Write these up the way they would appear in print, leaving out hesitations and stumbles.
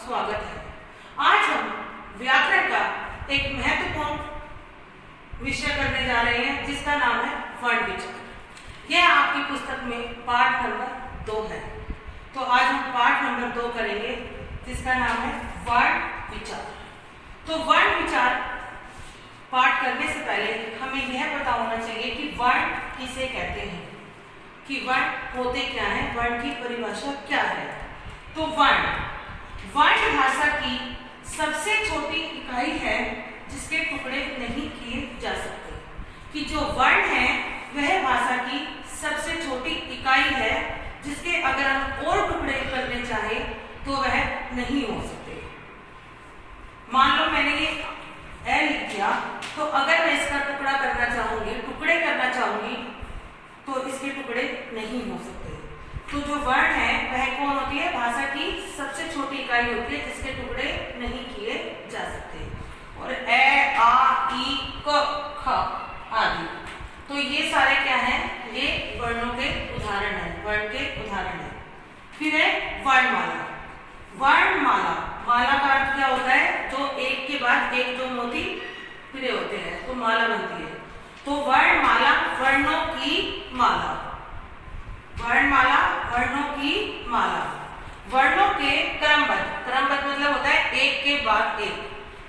स्वागत है। आज हम व्याकरण का एक महत्वपूर्ण विषय करने जा रहे हैं जिसका नाम है वर्ण विचार। यह आपकी पुस्तक में पाठ नंबर 2 है। तो आज हम पाठ नंबर 2 करेंगे जिसका नाम है वर्ण विचार। तो वर्ण विचार पाठ करने से पहले हमें यह पता होना चाहिए कि वर्ण किसे कहते हैं, कि वर्ण होते क्या हैं, वर्ण की परिभाषा क्या है। तो वर्ण भाषा की सबसे छोटी इकाई है जिसके टुकड़े नहीं किए जा सकते। कि जो वर्ण है वह भाषा की सबसे छोटी इकाई है जिसके अगर हम और टुकड़े करने चाहे तो वह नहीं हो सकते। मान लो मैंने ये ए लिख दिया, तो अगर मैं इसका टुकड़ा करना चाहूंगी, टुकड़े करना चाहूंगी, तो इसके टुकड़े नहीं हो सकते। तो जो वर्ण है वह कौन होती है? भाषा की सबसे छोटी इकाई होती है जिसके टुकड़े नहीं किए जा सकते। और ए, आ, ई, क, ख आदि, तो ये सारे क्या हैं? ये वर्णों के उदाहरण हैं, वर्ण के उदाहरण हैं। फिर है वर्णमाला। वर्णमाला, माला का अर्थ क्या होता है? जो एक के बाद एक जो मोती पिरे होते हैं तो माला बनती है। तो वर्णमाला वर्णों की माला। वर्णमाला वर्णों की माला। वर्णों के क्रमबद्ध, क्रमबद्ध मतलब होता है एक के बाद एक।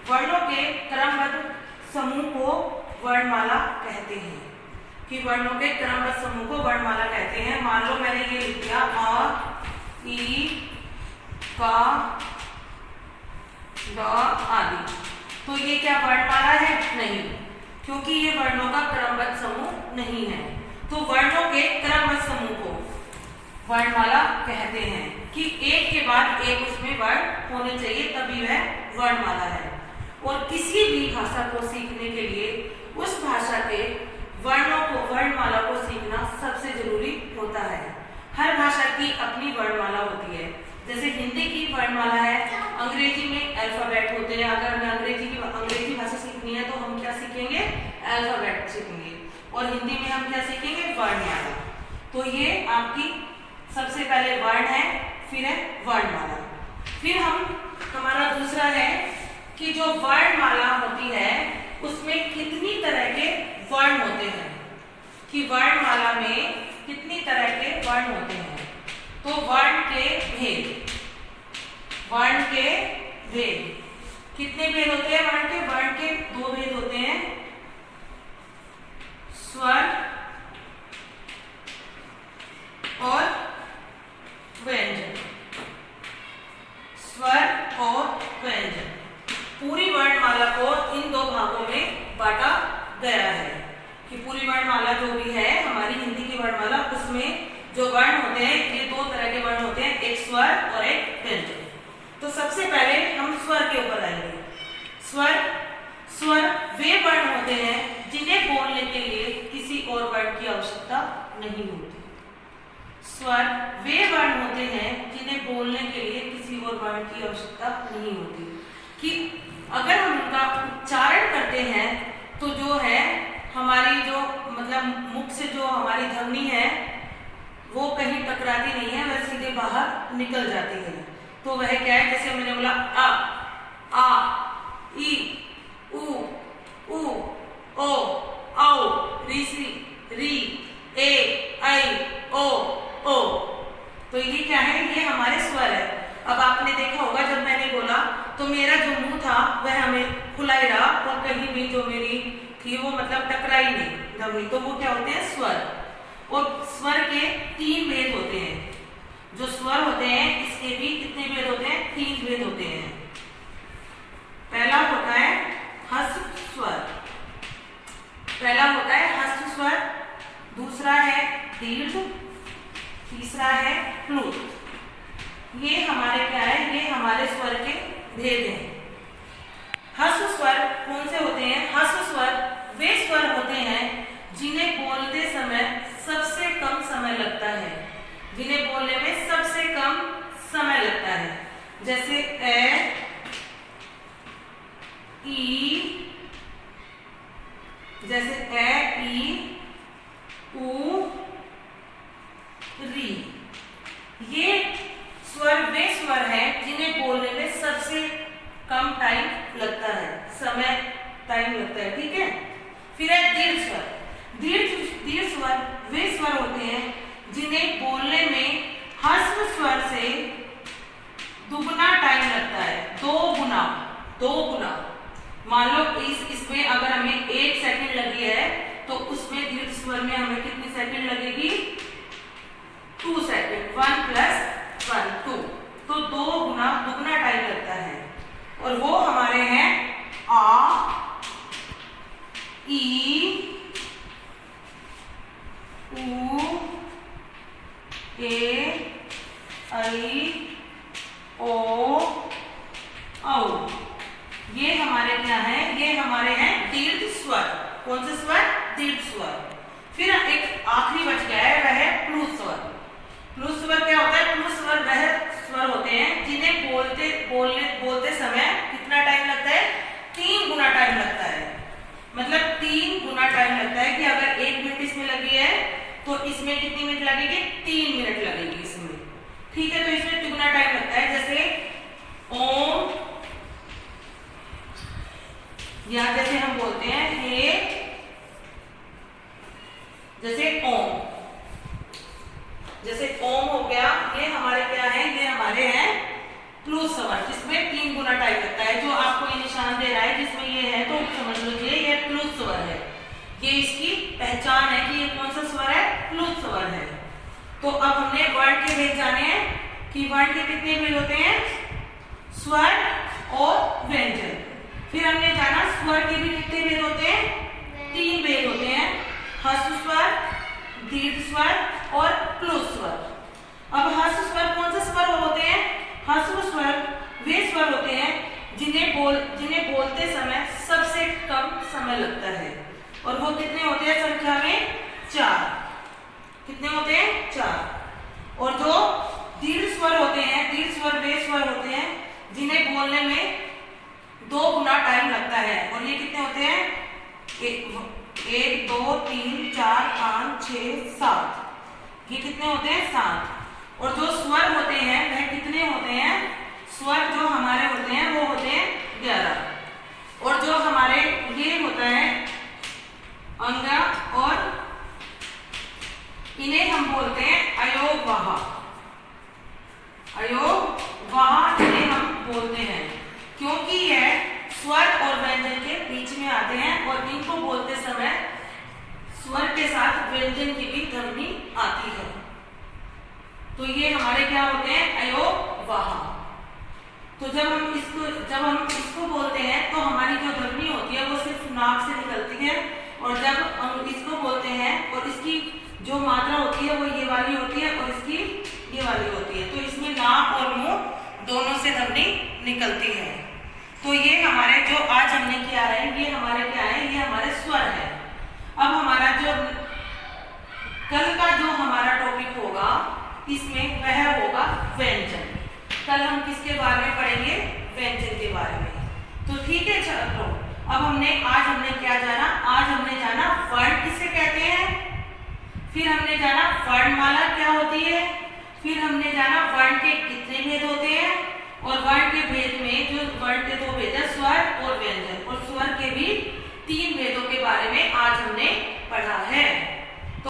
वर्णों के क्रमबद्ध समूह को वर्णमाला कहते हैं। कि वर्णों के क्रमबद्ध समूह को वर्णमाला कहते हैं। मान लो मैंने ये लिख दिया अ, ई, का, ड आदि, तो ये क्या वर्णमाला है? नहीं, क्योंकि ये वर्णों का क्रमबद्ध समूह नहीं है। तो वर्णों के क्रमबद्ध समूह को वर्णमाला कहते हैं। कि एक के बाद एक उसमें वर्ण होने चाहिए तभी वह वर्णमाला है। और किसी भी भाषा को सीखने के लिए उस भाषा के वर्णों को, वर्णमाला को सीखना सबसे जरूरी होता है। हर भाषा की अपनी वर्णमाला होती है। जैसे हिंदी की वर्णमाला है, अंग्रेजी में अल्फाबेट होते हैं। अगर हमें अंग्रेजी भाषा सीखनी है तो हम क्या सीखेंगे? अल्फाबेट सीखेंगे। और हिंदी में हम क्या सीखेंगे? वर्णमाला। तो ये आपकी सबसे पहले वर्ण है, फिर है वर्णमाला। फिर हमारा दूसरा है कि जो वर्णमाला होती है उसमें कितनी तरह के वर्ण होते हैं। कि वर्णमाला में कितनी तरह के वर्ण होते हैं। तो वर्ण के भेद, वर्ण के भेद कितने भेद होते हैं? वर्ण के 2 भेद होते हैं, स्वर और व्यंजन। स्वर और व्यंजन। पूरी वर्णमाला को इन 2 भागों में बांटा गया है। कि पूरी वर्णमाला जो भी है हमारी हिंदी की वर्णमाला, उसमें जो वर्ण होते हैं ये 2 तरह के वर्ण होते हैं, एक स्वर और एक व्यंजन। तो सबसे पहले हम स्वर के ऊपर आएंगे। स्वर वे वर्ण होते हैं जिन्हें बोलने के लिए किसी और वर्ण की आवश्यकता नहीं होती। स्वर वे वर्ण होते हैं जिन्हें बोलने के लिए किसी और वर्ण की आवश्यकता नहीं होती। कि अगर हम उनका उच्चारण करते हैं तो जो है हमारी जो मतलब मुख से जो हमारी ध्वनि है वो कहीं टकराती नहीं है, वह सीधे बाहर निकल जाती है। तो वह क्या है? जैसे मैंने बोला अ, आ, ई, उ, ओ, औ, री, ए, ऐ, ओ। तो ये क्या है? ये हमारे स्वर है। अब आपने देखा होगा जब मैंने बोला तो मेरा जो मुंह था वह हमें खुला ही रहा और कहीं भी जो मेरी थी वो मतलब टकराई नहीं ध्वनि। तो वो क्या होते हैं? स्वर। और स्वर के 3 भेद होते हैं। जो स्वर होते हैं इसके भी कितने भेद होते हैं? 3 भेद होते हैं। पहला होता है ह्रस्व स्वर। पहला होता है ह्रस्व स्वर, दूसरा है दीर्घ, तीसरा है प्लुत। ये हमारे क्या है? ये हमारे स्वर के भेद हैं। ह्रस्व स्वर कौन से होते हैं? ह्रस्व स्वर वे स्वर होते हैं जिन्हें बोलते समय सबसे कम समय लगता है। जिन्हें बोलने में सबसे कम समय लगता है। जैसे ए, ई, उ, री। ये स्वर वे स्वर हैं जिन्हें बोलने में ऐ ओ औ। ये हमारे क्या है, ये हमारे हैं दीर्घ स्वर। कौन से स्वर? दीर्घ स्वर। फिर एक आखिरी बच गया है, वह है प्लुत स्वर। प्लुत स्वर क्या होता है? प्लुत स्वर वह स्वर होते हैं जिन्हें बोलते समय कितना टाइम लगता है? 3 गुना टाइम लगता है। मतलब 3 गुना टाइम लगता है कि अगर 1 मिनट इसमें लगी है तो इसमें कितनी मिनट लगेगी? 3 मिनट लगेगी इसमें। ठीक है, तो इसमें दुगना टाइम लगता है। जैसे ओम, या जैसे हम बोलते हैं हे, जैसे ओम, जैसे ओम हो गया, ये हमारे क्या है? ये हमारे हैं प्लुत स्वर, जिसमें 3 गुना टाइम लगता है। जो आपको ये निशान दे रहा है जिसमें ये है, तो समझ लीजिए ये प्लुत स्वर है। ये इसकी पहचान है कि ये कौन सा स्वर है? प्लुत स्वर है। तो अब हमने वर्ण के भेद जाने हैं कि वर्ण के कितने भेद होते हैं? स्वर और व्यंजन। फिर हमने जाना स्वर के भी कितने भेद होते हैं? 3 भेद होते हैं, ह्रस्व स्वर, दीर्घ स्वर और प्लुत स्वर। अब ह्रस्व स्वर कौन सा स्वर होते हैं? ह्रस्व स्वर वे स्वर होते हैं जिन्हें बोलते समय सबसे कम समय लगता है, और वो कितने होते हैं संख्या में? 4। कितने होते हैं? 4। और जो दीर्घ स्वर होते हैं, दीर्घ स्वर वे स्वर होते हैं जिन्हें बोलने में 2 गुना टाइम लगता है, और ये कितने होते हैं? 1 2 3 4 5 6 7। ये कितने होते हैं? 7। और जो स्वर होते हैं वह कितने होते हैं? स्वर जो हमारे होते हैं वो होते हैं 11। और जो हमारे ये होता है अंगा, और इन्हें हम बोलते हैं अयोगवाह। अयोगवाह इन्हें हम बोलते हैं क्योंकि यह स्वर और व्यंजन के बीच में आते हैं, और इनको बोलते समय स्वर के साथ व्यंजन की भी ध्वनि आती है। तो ये हमारे क्या होते हैं? अयोगवाह। तो जब हम इसको बोलते हैं तो हमारी जो ध्वनि होती है वो सिर्फ नाक से निकलती है, और जब हम इसको बोलते हैं और इसकी जो मात्रा होती है वो ये वाली होती है और इसकी ये वाली होती है। तो इसमें नाक और मुंह दोनों से ध्वनि निकलती है। तो ये हमारे जो आज हमने किया है, ये हमारे क्या है? ये हमारे स्वर है। अब हमारा जो कल का जो हमारा टॉपिक होगा इसमें वह होगा व्यंजन। कल हम किसके बारे में पढ़ेंगे? व्यंजन के बारे में। तो ठीक है, चलो अब आज हमने क्या जाना? आज हमने जाना वर्ण किसे कहते हैं, फिर हमने जाना वर्णमाला क्या होती है, फिर हमने जाना वर्ण के कितने भेद होते हैं, और वर्ण के भेद में जो वर्ण के 2 भेद है स्वर और व्यंजन, और स्वर के भी 3 भेदों के बारे में आज हमने पढ़ा है।